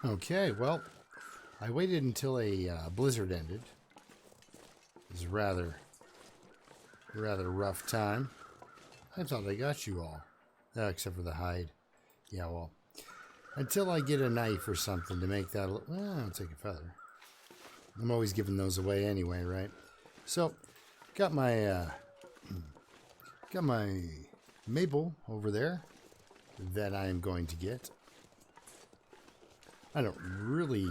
Okay, well, I waited until a blizzard ended. It was rather rough time. I thought I got you all. Except for the hide. Yeah, well, until I get a knife or something to make that... I'll take a feather. I'm always giving those away anyway, right? So, got my maple over there that I am going to get. I don't really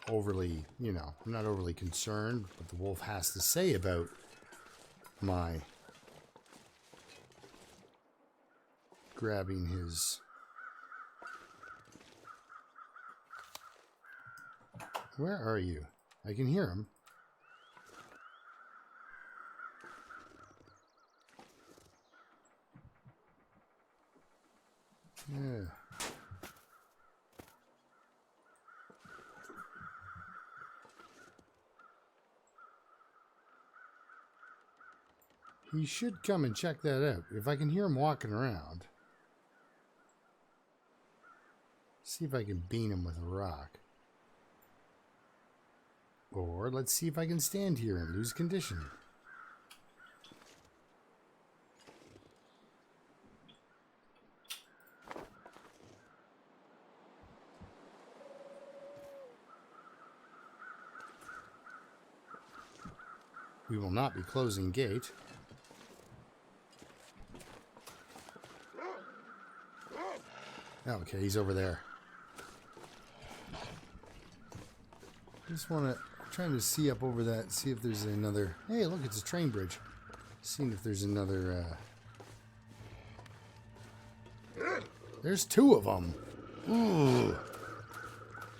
overly, I'm not overly concerned what the wolf has to say about my grabbing his... Where are you? I can hear him. Yeah. He should come and check that out. If I can hear him walking around. See if I can bean him with a rock. Or let's see if I can stand here and lose condition. We will not be closing gate. Okay, he's over there. Just want to trying to see up over that, see if there's another. Hey, look, it's a train bridge. Seeing if there's another. There's two of them. Ooh,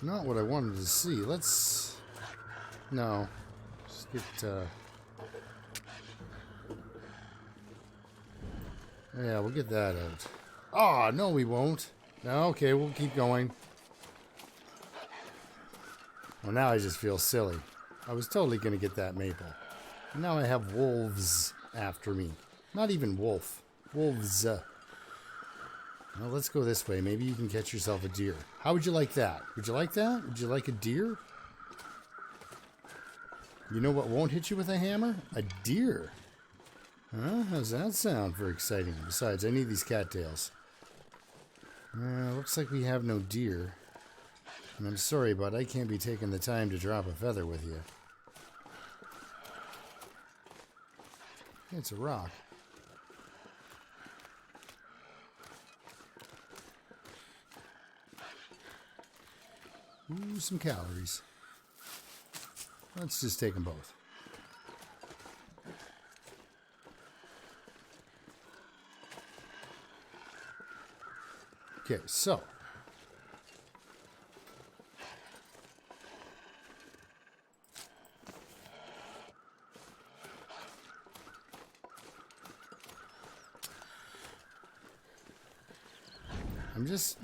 not what I wanted to see. Let's. No, just get. Yeah, we'll get that out. Oh, no, we won't. No, okay, we'll keep going. Well, now I just feel silly. I was totally going to get that maple. Now I have wolves after me. Not even wolf. Wolves. Well, let's go this way. Maybe you can catch yourself a deer. How would you like that? Would you like that? Would you like a deer? You know what won't hit you with a hammer? A deer. Huh? How's that sound for exciting? Besides, I need these cattails. Looks like we have no deer. And I'm sorry, but I can't be taking the time to drop a feather with you. It's a rock. Ooh, some calories. Let's just take them both. Okay, so.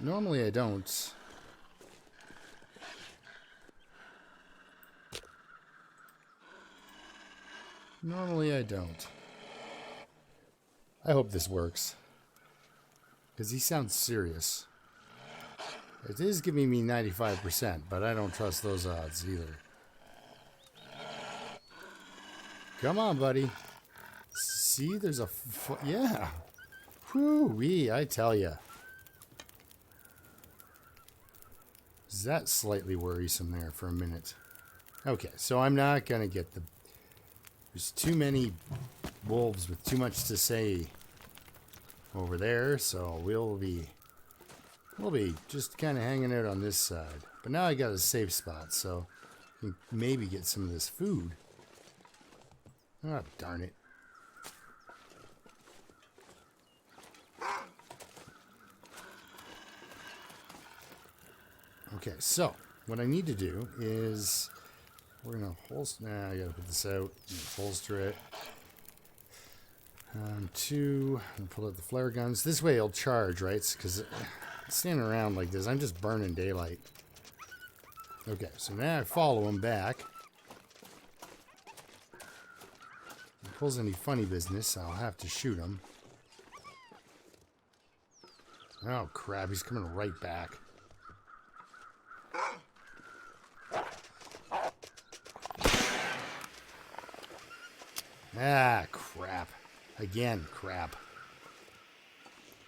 Normally I don't. Normally I don't. I hope this works. Because he sounds serious. It is giving me 95%, but I don't trust those odds either. Come on, buddy. See, there's a... yeah. Whoo-wee, I tell ya. Is that slightly worrisome there for a minute? Okay, so I'm not going to get the... There's too many wolves with too much to say over there, so we'll be just kind of hanging out on this side. But now I got a safe spot, so I can maybe get some of this food. Oh, darn it. Okay, so what I need to do is we're going to holster. Nah, I got to put this out. Holster it. Two, and pull out the flare guns. This way it'll charge, right? Because standing around like this, I'm just burning daylight. Okay, so now I follow him back. If he pulls any funny business, I'll have to shoot him. Oh, crap. He's coming right back. Ah, crap. Again, crap.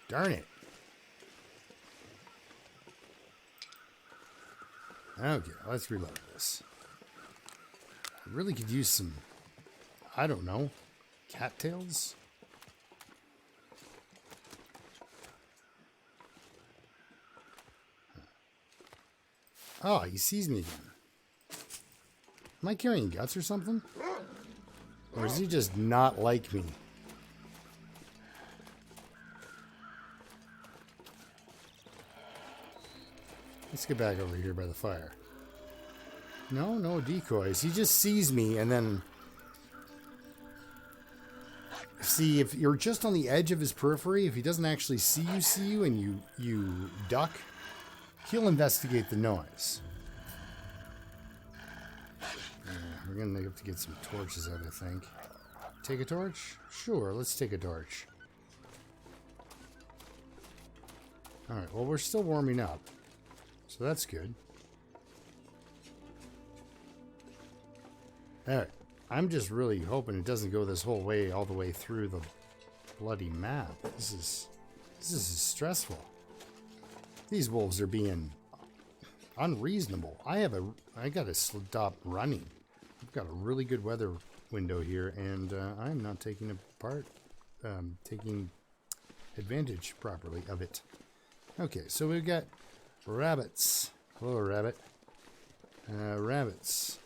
Darn it. Okay, let's reload this. I really could use some, I don't know, cattails? Oh, he sees me again. Am I carrying guts or something? Or is he just not like me? Let's get back over here by the fire. No, no decoys. He just sees me and then... See, if you're just on the edge of his periphery, if he doesn't actually see you and you duck, he'll investigate the noise. We're going to have to get some torches out, I think. Take a torch? Sure, let's take a torch. Alright, well, we're still warming up. So that's good. Alright, I'm just really hoping it doesn't go this whole way, all the way through the bloody map. This is stressful. These wolves are being unreasonable. I gotta stop running. I've got a really good weather window here, and I'm not taking taking advantage properly of it. Okay, so we've got rabbits. Hello, rabbit. Rabbits.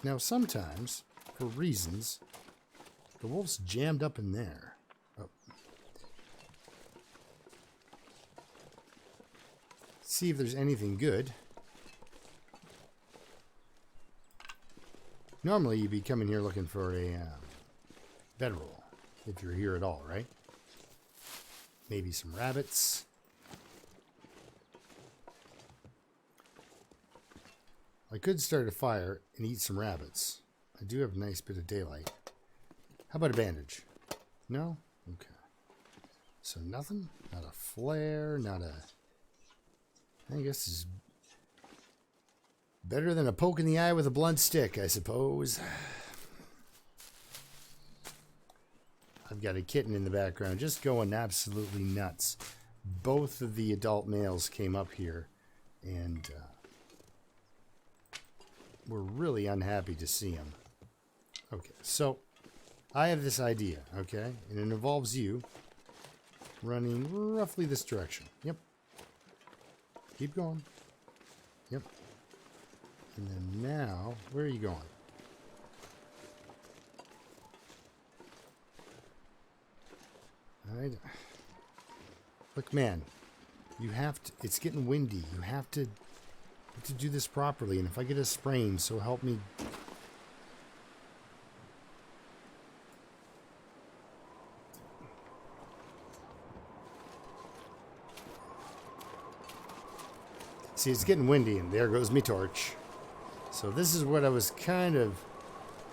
Now, sometimes, for reasons, the wolf's jammed up in there. Oh. See if there's anything good. Normally, you'd be coming here looking for a bedroll, if you're here at all, right? Maybe some rabbits. I could start a fire and eat some rabbits. I do have a nice bit of daylight. How about a bandage? No? Okay. So nothing? Not a flare, not a... I guess it's better than a poke in the eye with a blunt stick, I suppose. I've got a kitten in the background just going absolutely nuts. Both of the adult males came up here and were really unhappy to see him. Okay, so I have this idea, okay? And it involves you running roughly this direction. Yep. Keep going. Yep. And then now, where are you going? Look, man, you have to, it's getting windy. You have to do this properly. And if I get a sprain, so help me. See, it's getting windy, and there goes me torch. So this is what I was kind of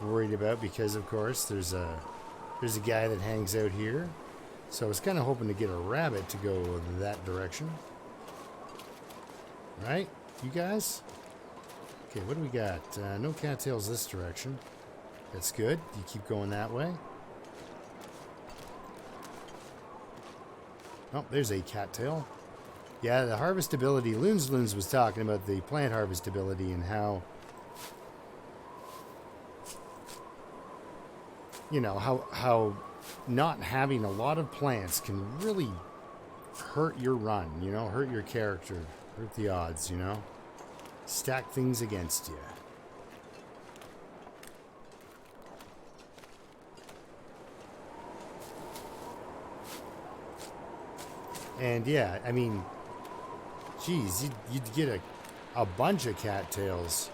worried about, because of course there's a guy that hangs out here. So I was kind of hoping to get a rabbit to go that direction. Right? You guys? Okay, what do we got? No cattails this direction. That's good. You keep going that way. Oh, there's a cattail. Yeah, the harvestability. Loons was talking about the plant harvestability and how, you know, how not having a lot of plants can really hurt your run, you know, hurt your character, hurt the odds, you know, stack things against you. And yeah, I mean, geez, you'd get a bunch of cattails.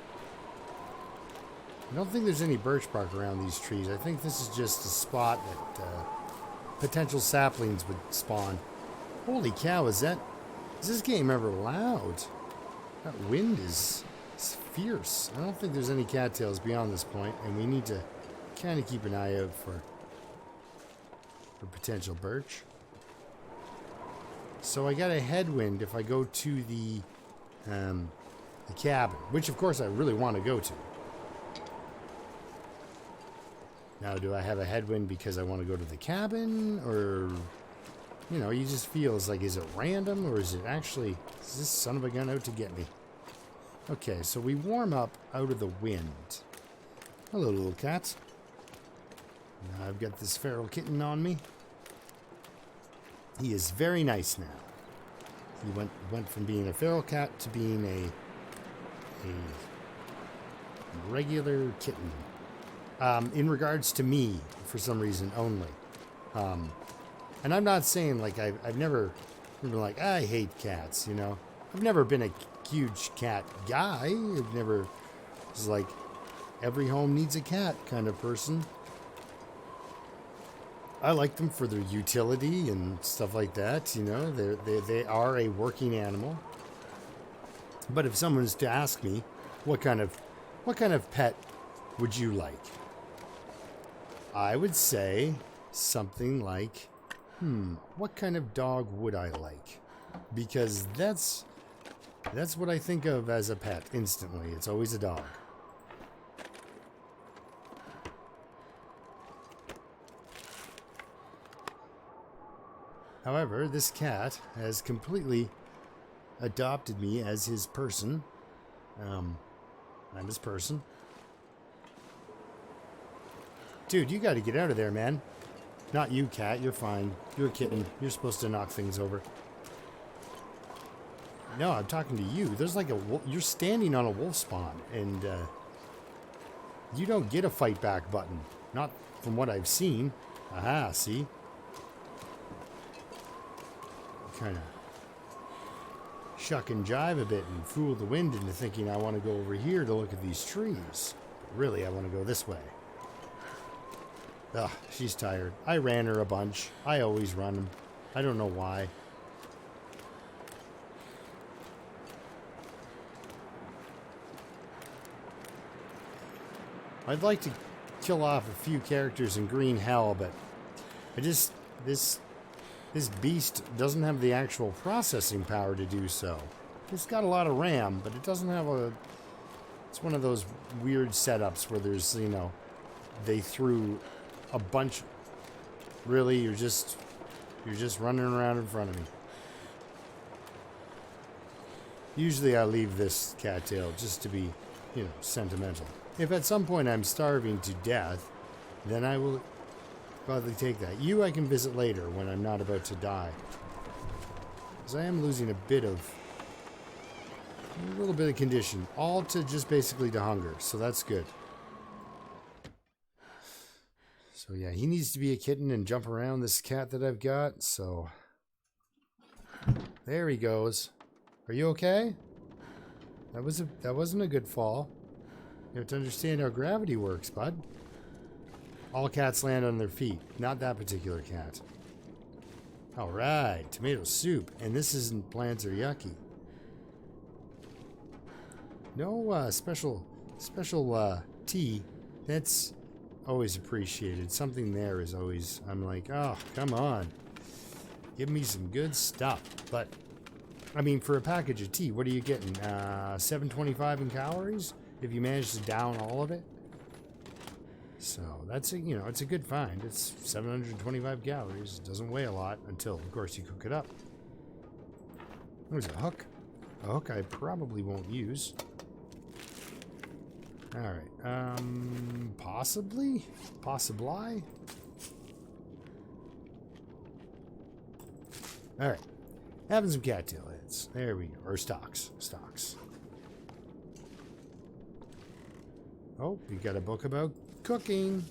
I don't think there's any birch bark around these trees. I think this is just a spot that potential saplings would spawn. Holy cow, is this game ever loud? That wind is It's fierce. I don't think there's any cattails beyond this point, and we need to kind of keep an eye out for potential birch. So I got a headwind if I go to the cabin, which of course I really want to go to. Now, do I have a headwind because I want to go to the cabin, or, you know, you just feels like, is it random, or is it actually, is this son of a gun out to get me? Okay, so we warm up out of the wind. Hello, little cats. Now I've got this feral kitten on me. He is very nice now. He went from being a feral cat to being a regular kitten. In regards to me, for some reason only. And I'm not saying, like, I've never been like, I hate cats, you know. I've never been a huge cat guy. I've never was like, every home needs a cat kind of person. I like them for their utility and stuff like that, you know. They are a working animal. But if someone was to ask me, what kind of pet would you like? I would say something like, what kind of dog would I like? Because that's what I think of as a pet instantly. It's always a dog. However, this cat has completely adopted me as his person. I'm his person. Dude, you got to get out of there, man. Not you, cat. You're fine. You're a kitten. You're supposed to knock things over. No, I'm talking to you. There's like a wolf. You're standing on a wolf spawn, and you don't get a fight back button. Not from what I've seen. Aha, see? Kind of shuck and jive a bit and fool the wind into thinking I want to go over here to look at these trees. But really, I want to go this way. Ugh, she's tired. I ran her a bunch. I always run them. I don't know why. I'd like to kill off a few characters in Green Hell, but I just... This beast doesn't have the actual processing power to do so. It's got a lot of RAM, but it doesn't have a... It's one of those weird setups where there's, you know, they threw a bunch... Really, you're just running around in front of me. Usually I leave this cattail just to be, you know, sentimental. If at some point I'm starving to death, then I will gladly take that. You I can visit later when I'm not about to die. Because I am losing a little bit of condition. All to just basically to hunger. So that's good. So yeah, he needs to be a kitten and jump around this cat that I've got. So there he goes. Are you okay? That wasn't a good fall. You have to understand how gravity works, bud. All cats land on their feet. Not that particular cat. Alright, tomato soup. And this isn't bland or yucky. No special tea. That's always appreciated. Something there is always... I'm like, oh, come on. Give me some good stuff. But, I mean, for a package of tea, what are you getting? 725 in calories? If you manage to down all of it? So that's a, you know, it's a good find. It's 725 calories. It doesn't weigh a lot until, of course, you cook it up. There's a hook. A hook I probably won't use. All right. Possibly. All right. Having some cattail heads. There we go. Or stalks. Oh, we got a book about cooking.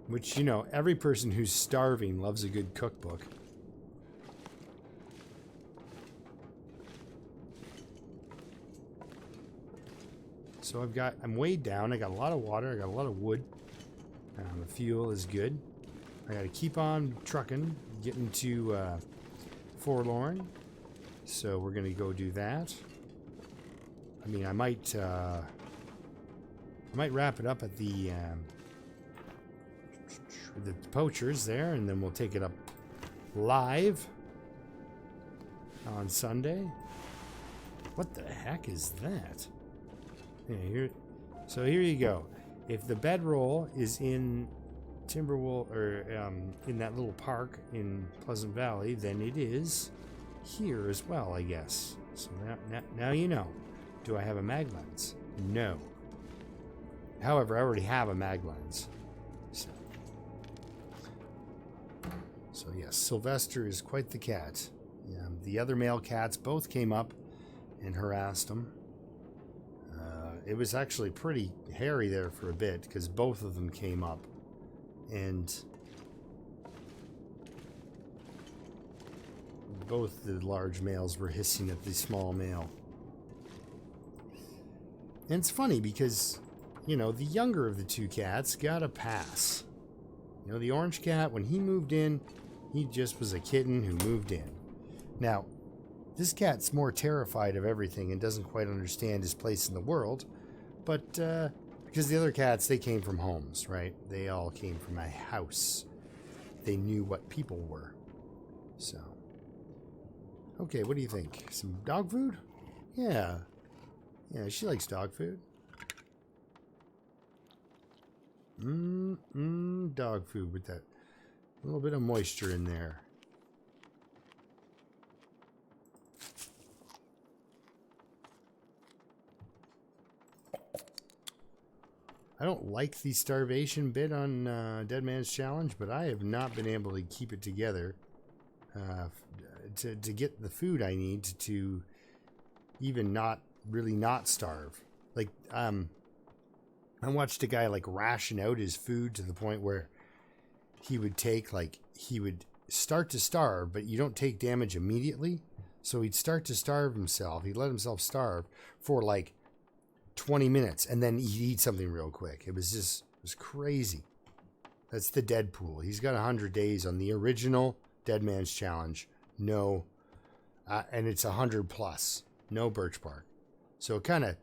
Which, you know, every person who's starving loves a good cookbook. So I'm weighed down. I got a lot of water. I got a lot of wood. The fuel is good. I got to keep on trucking, getting to Forlorn. So we're going to go do that. I mean, I might wrap it up at the poachers there, and then we'll take it up live on Sunday. What the heck is that? Yeah, so here you go. If the bedroll is in Timberwolf, or in that little park in Pleasant Valley, then it is here as well, I guess. So now you know. Do I have a mag lens? No. However, I already have a mag lens. So yes, Sylvester is quite the cat. The other male cats both came up and harassed him. It was actually pretty hairy there for a bit because both of them came up, and both the large males were hissing at the small male. And it's funny because, you know, the younger of the two cats got a pass. You know, the orange cat, when he moved in, he just was a kitten who moved in. Now, this cat's more terrified of everything and doesn't quite understand his place in the world. But, because the other cats, they came from homes, right? They all came from a house. They knew what people were. So. Okay, what do you think? Some dog food? Yeah. Yeah, she likes dog food. Dog food with that little bit of moisture in there. I don't like the starvation bit on Dead Man's Challenge, but I have not been able to keep it together to get the food I need to even not starve. Like, I watched a guy like ration out his food to the point where he would start to starve, but you don't take damage immediately. So he'd start to starve himself. He'd let himself starve for like 20 minutes, and then he'd eat something real quick. It was crazy. That's the Deadpool. He's got 100 days on the original Dead Man's Challenge. No, and it's 100 plus. No birch bark. So it kind of,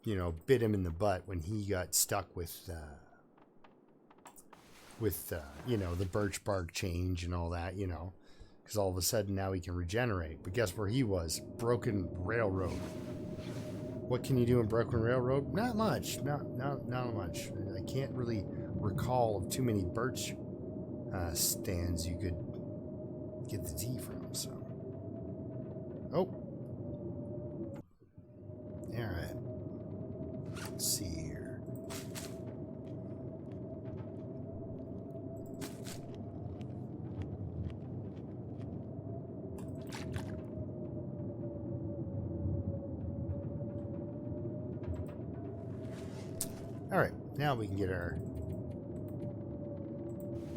you know, bit him in the butt when he got stuck with you know, the birch bark change and all that, you know, because all of a sudden now he can regenerate. But guess where he was? Broken railroad. What can you do in Broken Railroad? Not much. Not much. I can't really recall of too many birch stands you could get the tea from. So, oh, all right. Let's see here. All right, now we can get our...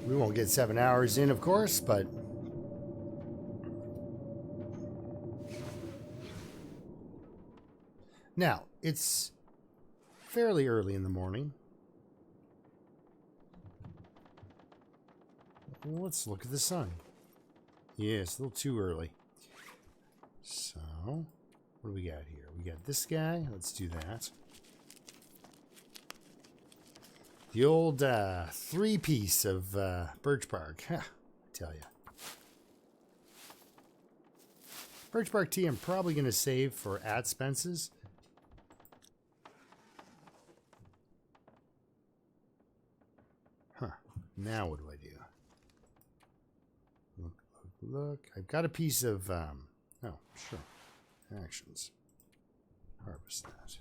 We won't get 7 hours in, of course, but... Now, it's fairly early in the morning. Let's look at the sun. Yeah, it's a little too early. So, what do we got here? We got this guy. Let's do that. The old three-piece of birch bark. I tell you. Birch bark tea I'm probably going to save for at Spence's. Huh. Now what do I do? Look. I've got a piece of... oh, sure. Actions. Harvest that.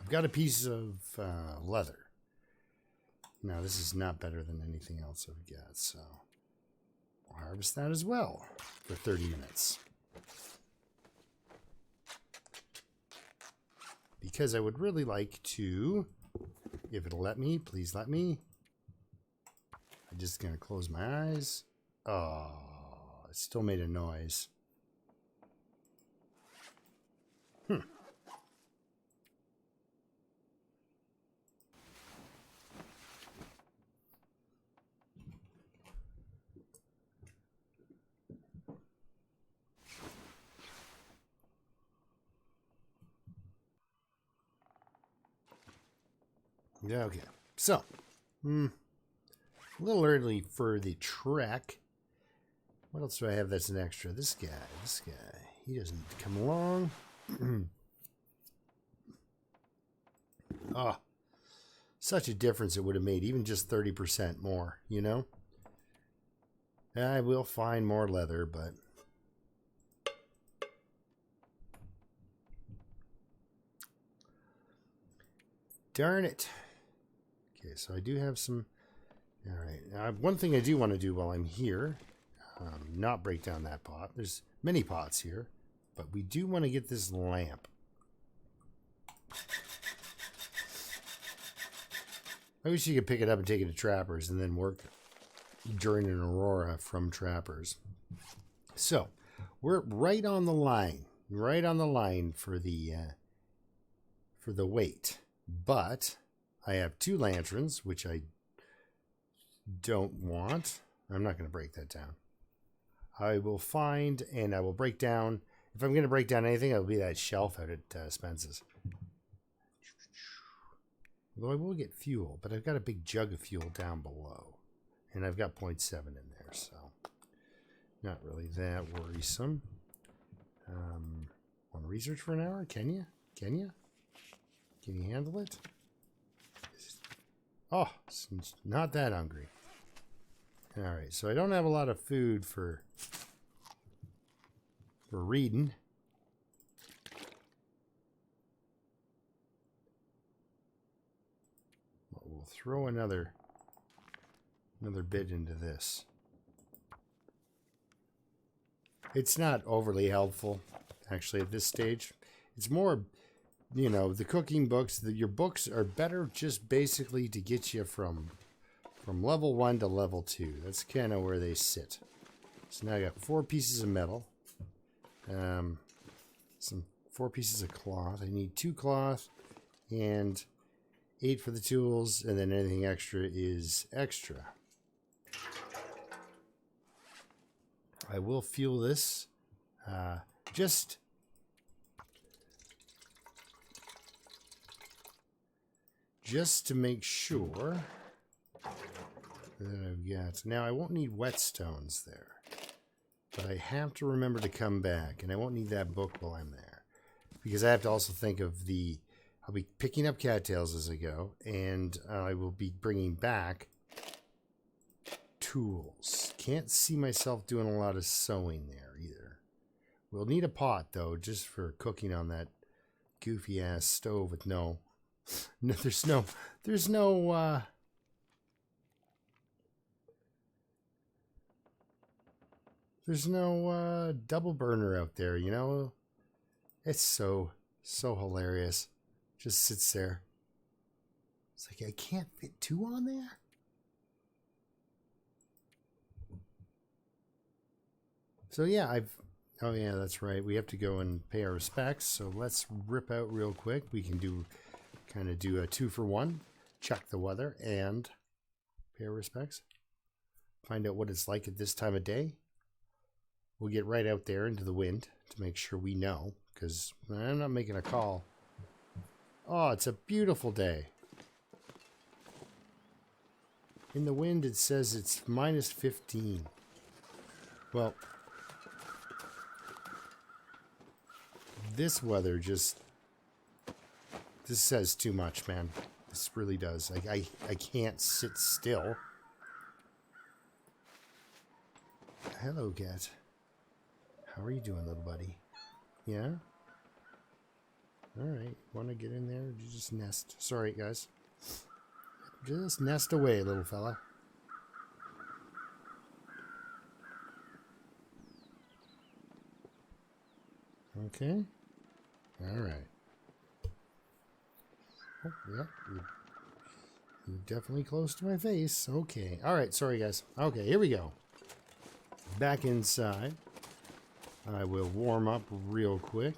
I've got a piece of leather. Now, this is not better than anything else I've got, so I'll harvest that as well for 30 minutes. Because I would really like to, if it'll let me, please let me. I'm just going to close my eyes. Oh, it still made a noise. Okay, so, a little early for the trek. What else do I have that's an extra? This guy, he doesn't come along. Oh, such a difference it would have made, even just 30% more, you know? I will find more leather, but... darn it. Okay, so I do have some... Alright, one thing I do want to do while I'm here, not break down that pot. There's many pots here, but we do want to get this lamp. I wish you could pick it up and take it to Trappers and then work during an Aurora from Trappers. So, we're right on the line. Right on the line for the weight. But I have 2 lanterns, which I don't want. I'm not going to break that down. I will find and I will break down. If I'm going to break down anything, it'll be that shelf out at Spence's. Although I will get fuel, but I've got a big jug of fuel down below. And I've got 0.7 in there, so not really that worrisome. Want to research for an hour? Can you? Can you? Can you handle it? Oh, it's not that hungry. Alright, so I don't have a lot of food for reading. But we'll throw another bit into this. It's not overly helpful, actually, at this stage. It's more, you know, the cooking books. Your books are better just basically to get you from level 1 to level 2. That's kind of where they sit. So now I got 4 pieces of metal. 4 pieces of cloth. I need 2 cloth and 8 for the tools, and then anything extra is extra. I will fuel this just to make sure that I've got... Now, I won't need whetstones there, but I have to remember to come back, and I won't need that book while I'm there, because I have to also think of the... I'll be picking up cattails as I go, and I will be bringing back tools. Can't see myself doing a lot of sewing there either. We'll need a pot, though, just for cooking on that goofy-ass stove with no... No, there's no double burner out there, you know? It's so hilarious. Just sits there. It's like, I can't fit 2 on there? So yeah, oh yeah, that's right. We have to go and pay our respects. So let's rip out real quick. We can do a 2-for-1. Check the weather and pay our respects. Find out what it's like at this time of day. We'll get right out there into the wind to make sure we know, because I'm not making a call. Oh, it's a beautiful day. In the wind, it says it's -15. Well, this weather just... This says too much, man. This really does. I can't sit still. Hello, cat. How are you doing, little buddy? Yeah? Alright. Want to get in there? Or did you just nest? Sorry, guys. Just nest away, little fella. Okay. Alright. Oh, yeah. You're definitely close to my face. Okay. Alright, sorry, guys. Okay, here we go. Back inside. I will warm up real quick.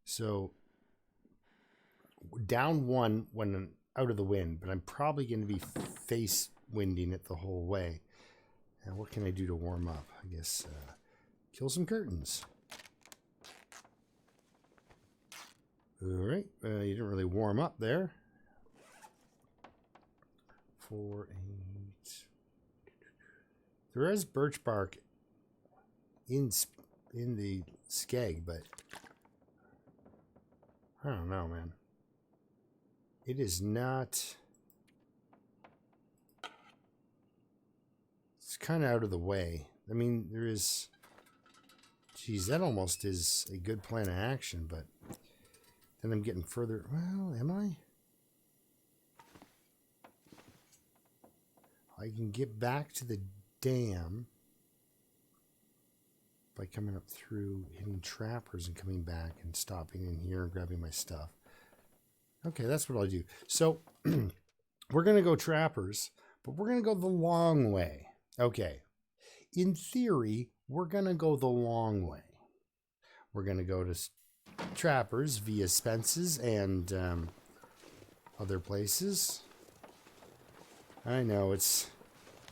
So, down 1 when I'm out of the wind, but I'm probably going to be face winding it the whole way. Now, what can I do to warm up? I guess kill some curtains. Alright, you didn't really warm up there. 4, 8. There is birch bark in the skeg, but I don't know, man. It is not... It's kind of out of the way. I mean, there is... Geez, that almost is a good plan of action, but then I'm getting further... Well, am I? I can get back to the dam by coming up through hitting trappers and coming back and stopping in here and grabbing my stuff. Okay, that's what I'll do. So we're going to go trappers, but we're going to go the long way. Okay. In theory, we're going to go the long way. We're going to go to trappers via Spence's and other places. I know it's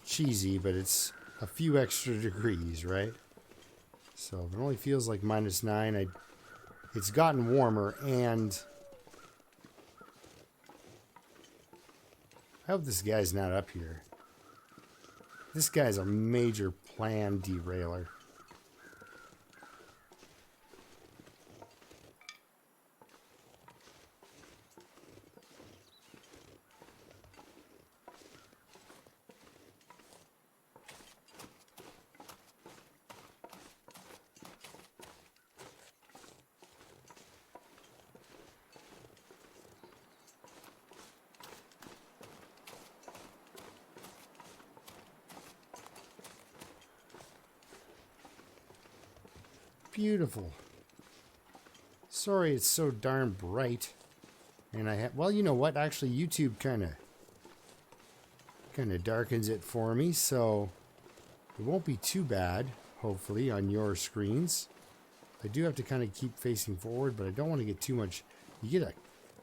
cheesy, but it's a few extra degrees, right? So it only feels like -9. It's gotten warmer, and I hope this guy's not up here. This guy's a major plan derailer. Beautiful. Sorry it's so darn bright. And I have, well, you know what? Actually, YouTube kind of darkens it for me, so it won't be too bad, hopefully, on your screens. I do have to kind of keep facing forward, but I don't want to get too much. You get a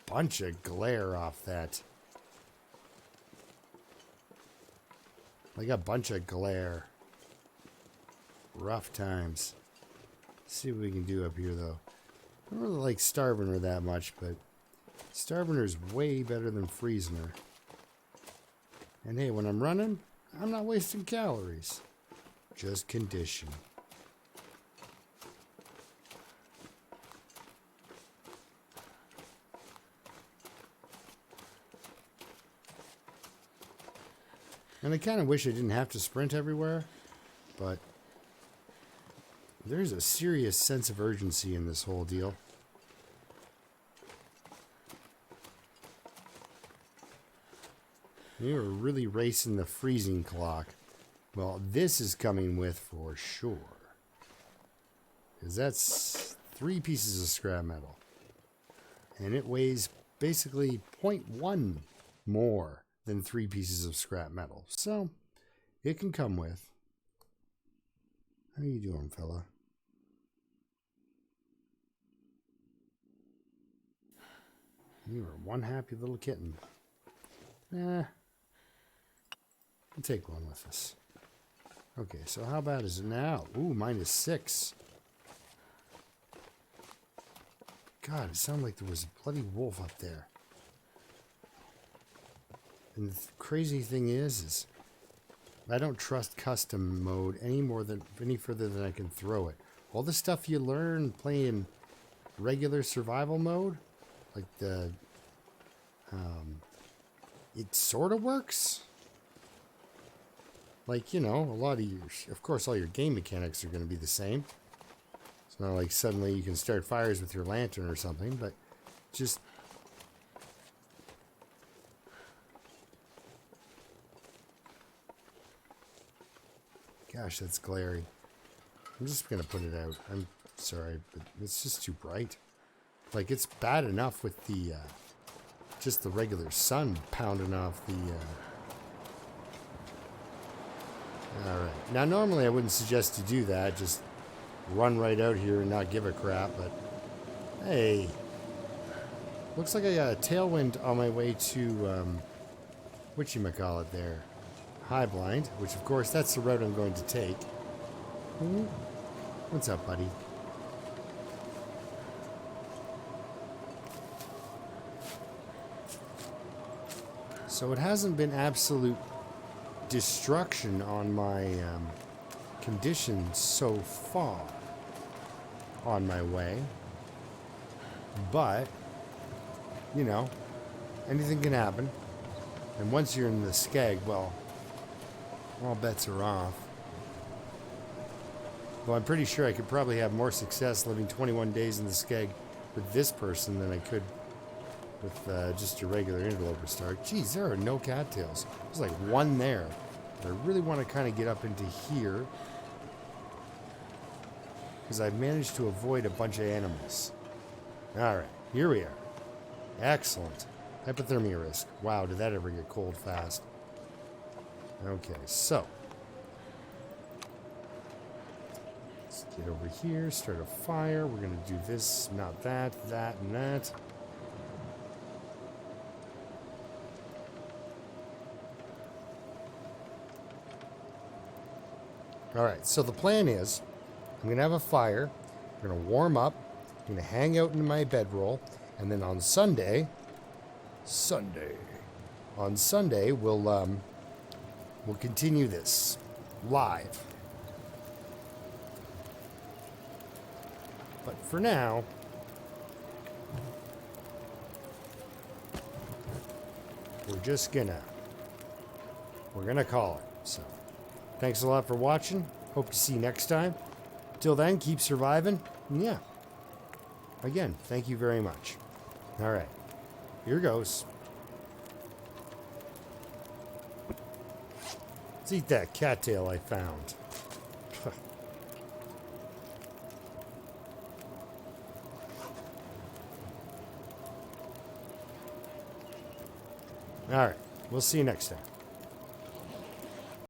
bunch of glare off that. Like a bunch of glare. Rough times. See what we can do up here, though. I don't really like starving her that much, but starving her is way better than freezing her. And hey, when I'm running, I'm not wasting calories. Just condition. And I kind of wish I didn't have to sprint everywhere, but there's a serious sense of urgency in this whole deal. You are really racing the freezing clock. Well, this is coming with for sure. Because that's 3 pieces of scrap metal. And it weighs basically 0.1 more than 3 pieces of scrap metal. So, it can come with. How you doing, fella? You are one happy little kitten. We'll take one with us. Okay, so how bad is it now? Ooh, -6. God, it sounded like there was a bloody wolf up there. And the crazy thing is I don't trust custom mode any further than I can throw it. All the stuff you learn playing regular survival mode, like it sort of works. Like, you know, a lot of of course, all your game mechanics are going to be the same. It's not like suddenly you can start fires with your lantern or something, but just... Gosh, that's glary. I'm just going to put it out. I'm sorry, but it's just too bright. Like, it's bad enough with the, just the regular sun pounding off the, Alright. Now, normally I wouldn't suggest to do that. Just run right out here and not give a crap, but... Hey! Looks like I got a tailwind on my way to, whatchamacallit there. High blind, which of course that's the route I'm going to take. What's up, buddy? So it hasn't been absolute destruction on my conditions so far on my way. But, you know, anything can happen. And once you're in the skeg, well, all bets are off. Well, I'm pretty sure I could probably have more success living 21 days in the skeg with this person than I could with just a regular interloper star. Geez, there are no cattails. There's like one there. But I really want to kind of get up into here because I've managed to avoid a bunch of animals. All right, here we are. Excellent. Hypothermia risk. Wow, did that ever get cold fast? Okay, so let's get over here, start a fire. We're going to do this, not that, that, and that. All right, so the plan is I'm going to have a fire. I'm going to warm up. I'm going to hang out in my bedroll. And then on Sunday, we'll continue this live. But for now, we're gonna call it. So, thanks a lot for watching. Hope to see you next time. Till then, keep surviving. And yeah, again, thank you very much. All right, here goes. Let's eat that cattail I found. All right, we'll see you next time.